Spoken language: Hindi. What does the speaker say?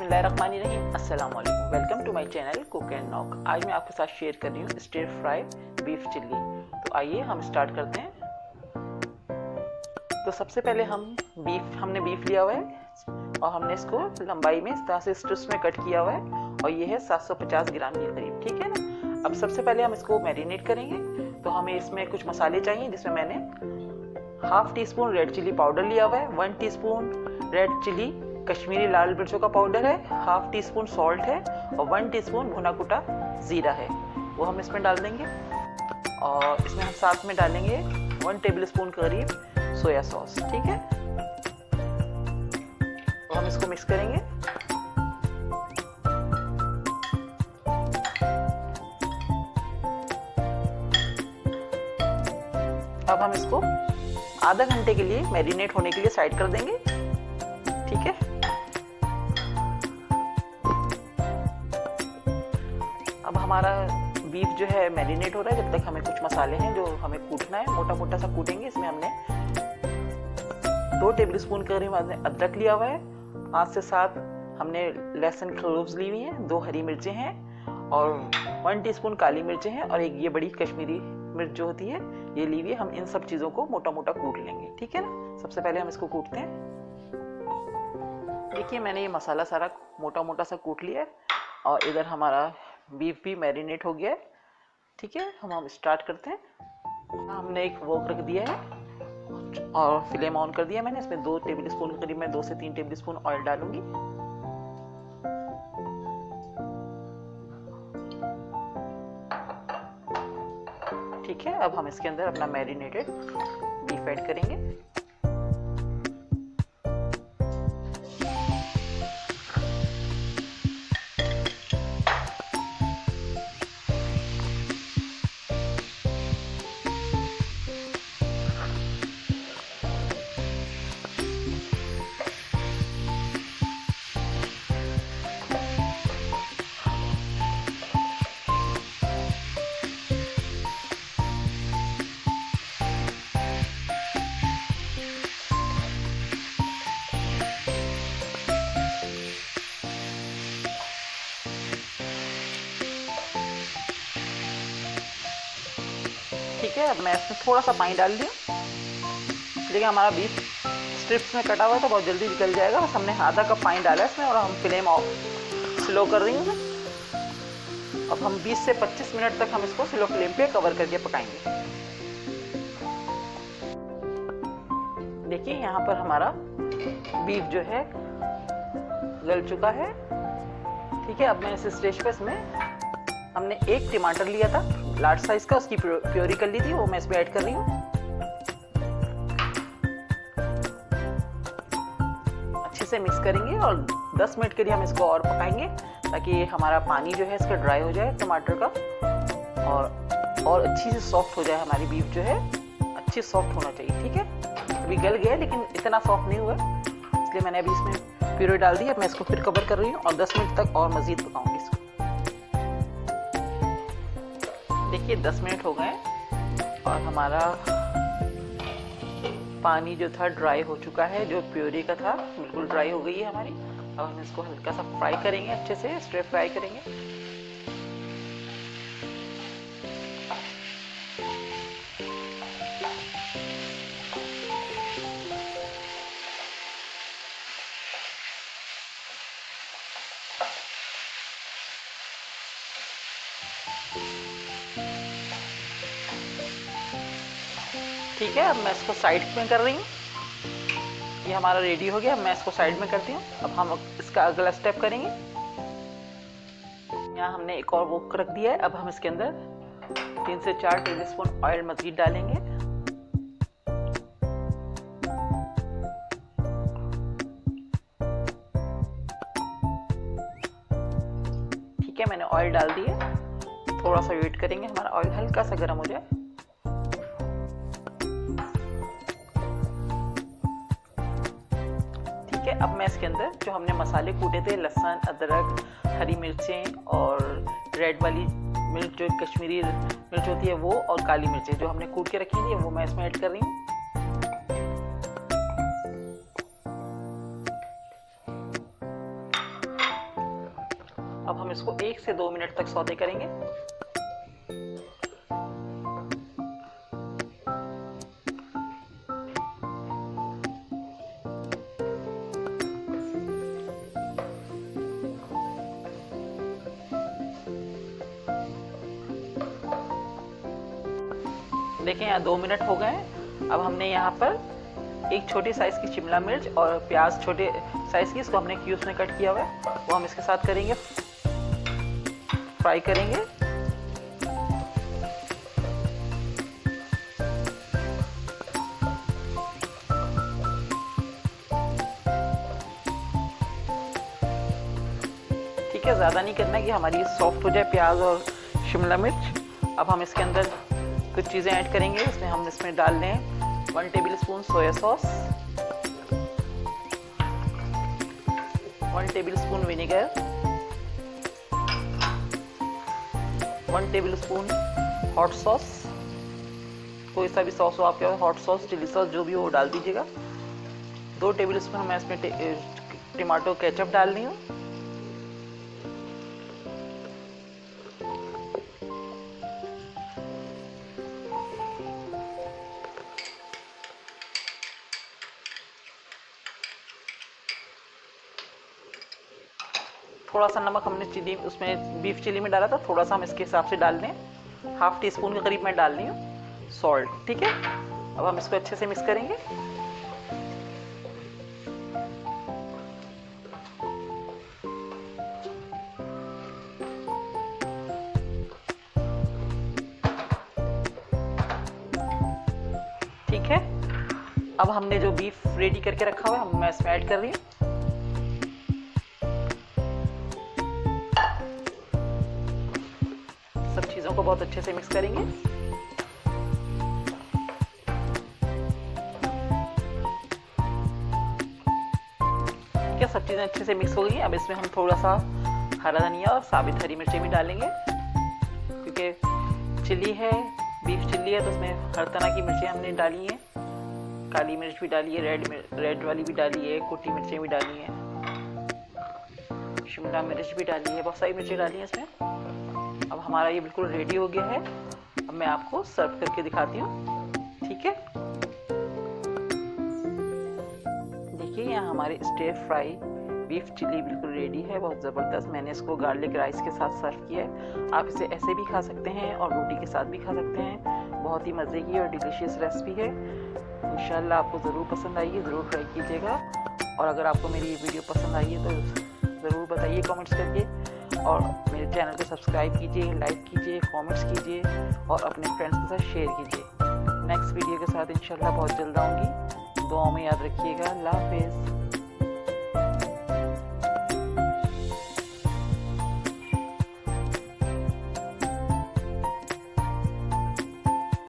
बिस्मिल्लाहिर्रहमानिर्रहीम। अस्सलाम वालेकुम। Welcome to my channel Cook and Knock. आज मैं आपके साथ शेयर कर रही हूँ स्टिर फ्राई बीफ चिल्ली। तो आइए हम स्टार्ट करते हैं। तो सबसे पहले हमने बीफ लिया हुआ है और हमने इसको लंबाई में इस तरह से स्ट्रिप्स में कट किया हुआ है और ये है 750 ग्राम के करीब, ठीक है ना। अब सबसे पहले हम इसको मैरिनेट करेंगे। तो हमें इसमें कुछ मसाले चाहिए, जिसमें मैंने half teaspoon red chilli powder लिया हुआ है, 1 टीस्पून रेड चिली कश्मीरी लाल मिर्चों का पाउडर है, हाफ टी स्पून सॉल्ट है और 1 टीस्पून भुना कुटा जीरा है, वो हम इसमें डाल देंगे। और इसमें हम साथ में डालेंगे 1 टेबल स्पून करीब सोया सॉस, ठीक है। तो हम इसको मिक्स करेंगे। अब हम इसको आधा घंटे के लिए मैरिनेट होने के लिए साइड कर देंगे, ठीक है। अब हमारा बीफ जो है मैरिनेट हो रहा है। जब तक हमें कुछ मसाले हैं जो हमें कूटना है, मोटा मोटा सा कूटेंगे। इसमें हमने 2 टेबल स्पून करीब अदरक लिया हुआ है, 5 से 7 हमने लहसुन क्लोव्स ली हुई हैं, 2 हरी मिर्चें हैं और 1 टीस्पून काली मिर्चें हैं और एक ये बड़ी कश्मीरी मिर्च जो होती है ये ली हुई है। हम इन सब चीज़ों को मोटा मोटा कूट लेंगे, ठीक है ना। सबसे पहले हम इसको कूटते हैं। देखिए मैंने ये मसाला सारा मोटा मोटा सा कूट लिया है और इधर हमारा बीफ भी मैरिनेट हो गया है, ठीक है। हम स्टार्ट करते हैं। हमने एक वोक रख दिया है और फ्लेम ऑन कर दिया मैंने। इसमें 2 टेबल स्पून करीब मैं 2 से 3 टेबल स्पून ऑयल डालूंगी। ठीक है, अब हम इसके अंदर अपना मैरिनेटेड बीफ ऐड करेंगे। ठीक है, अब मैं इसमें थोड़ा सा पानी डाल दी। देखिए हमारा बीफ स्ट्रिप्स में कटा हुआ है तो बहुत जल्दी निकल जाएगा। बस हमने आधा कप पानी डाला है इसमें और हम फ्लेम ऑफ स्लो कर रही हूँ। अब हम 20 से 25 मिनट तक हम इसको स्लो फ्लेम पे कवर करके पकाएंगे। देखिए यहाँ पर हमारा बीफ जो है गल चुका है, ठीक है। अब मैं इस स्टेज पे इसमें हमने 1 टमाटर लिया था लार्ज साइज का, उसकी प्योरी कर ली थी, वो मैं इसमें ऐड कर रही हूँ। अच्छे से मिक्स करेंगे और 10 मिनट के लिए हम इसको और पकाएंगे ताकि हमारा पानी जो है इसका ड्राई हो जाए टमाटर का और अच्छी से सॉफ्ट हो जाए। हमारी बीफ जो है अच्छी सॉफ्ट होना चाहिए, ठीक है। अभी गल गया लेकिन इतना सॉफ्ट नहीं हुआ, इसलिए मैंने अभी इसमें प्योरी डाल दी। अब मैं इसको फिर कवर कर रही हूँ और 10 मिनट तक और मजीद पकाऊंगी इसको। देखिए 10 मिनट हो गए और हमारा पानी जो था ड्राई हो चुका है, जो प्योरी का था बिल्कुल ड्राई हो गई है हमारी। अब हम इसको हल्का सा फ्राई करेंगे, अच्छे से स्टिर फ्राई करेंगे। ठीक है, अब मैं इसको साइड में कर रही हूँ। ये हमारा रेडी हो गया। अब मैं इसको साइड में करती हूँ। अब हम इसका अगला स्टेप करेंगे। यहाँ हमने एक और वोक रख दिया है। अब हम इसके अंदर 3 से 4 टेबल स्पून ऑयल मजीद डालेंगे। ठीक है, मैंने ऑयल डाल दिया। थोड़ा सा वेट करेंगे, हमारा ऑयल हल्का सा गर्म हो जाए। अब मैं इसके अंदर जो हमने मसाले कूटे थे, लहसुन, अदरक, हरी मिर्चें और रेड वाली मिर्च जो कश्मीरी मिर्च होती है वो, और काली मिर्चें जो हमने कूट के रखी थी वो मैं इसमें ऐड कर रही हूँ। इसको 1 से 2 मिनट तक सौते करेंगे। देखें यहाँ 2 मिनट हो गए हैं। अब हमने यहाँ पर एक छोटी साइज की शिमला मिर्च और प्याज छोटे साइज की, इसको हमने क्यूब्स में कट किया हुआ है, वो हम इसके साथ करेंगे, फ्राई करेंगे। ठीक है, ज़्यादा नहीं करना कि हमारी सॉफ्ट हो जाए प्याज और शिमला मिर्च। अब हम इसके अंदर कुछ चीज़ें ऐड करेंगे। हम इसमें डाल लें 1 table spoon soya sauce, 1 table spoon vinegar, 1 table spoon hot sauce, कोई सा भी सॉस हो आपके पास, हॉट सॉस, चिली सॉस, जो भी हो डाल दीजिएगा। 2 टेबल स्पून मैं इसमें टमाटो केचप डाल रही हूँ। थोड़ा सा नमक हमने चिली उसमें बीफ चिली में डाला था, थोड़ा सा हम इसके हिसाब से डाल लें। 1/2 टीस्पून के करीब मैं डाल रही हूँ सॉल्ट। ठीक है, अब हम इसको अच्छे से मिक्स करेंगे। ठीक है, अब हमने जो बीफ रेडी करके रखा हुआ है मैं इसमें ऐड कर रही हूँ। सब चीज़ों को बहुत अच्छे से मिक्स करेंगे। ठीक है, सब चीज़ें अच्छे से मिक्स हो गई। अब इसमें हम थोड़ा सा हरा धनिया और साबित हरी मिर्चें भी डालेंगे, क्योंकि चिली है, बीफ चिली है, तो उसमें हर तरह की मिर्चें हमने डाली हैं। काली मिर्च भी डाली है, रेड वाली भी डाली है, कुटी मिर्चें भी डाली हैं, शिमला मिर्च भी डाली है, बहुत सारी मिर्चें डाली हैं इसमें। अब हमारा ये बिल्कुल रेडी हो गया है। अब मैं आपको सर्व करके दिखाती हूँ। ठीक है, देखिए यहाँ हमारे स्टर फ्राई बीफ चिली बिल्कुल रेडी है, बहुत ज़बरदस्त। मैंने इसको गार्लिक राइस के साथ सर्व किया है। आप इसे ऐसे भी खा सकते हैं और रोटी के साथ भी खा सकते हैं। बहुत ही मज़े की और डिलीशियस रेसिपी है। इंशाल्लाह आपको ज़रूर पसंद आएगी, ज़रूर ट्राई कीजिएगा। और अगर आपको मेरी ये वीडियो पसंद आई है तो ज़रूर बताइए कमेंट्स करके, और मेरे चैनल को सब्सक्राइब कीजिए, लाइक कीजिए, कमेंट्स कीजिए और अपने फ्रेंड्स के साथ शेयर कीजिए। नेक्स्ट वीडियो के साथ इंशाल्लाह बहुत जल्द आऊँगी। दुआओं में याद रखिएगा। अल्लाह हाफ़िज़।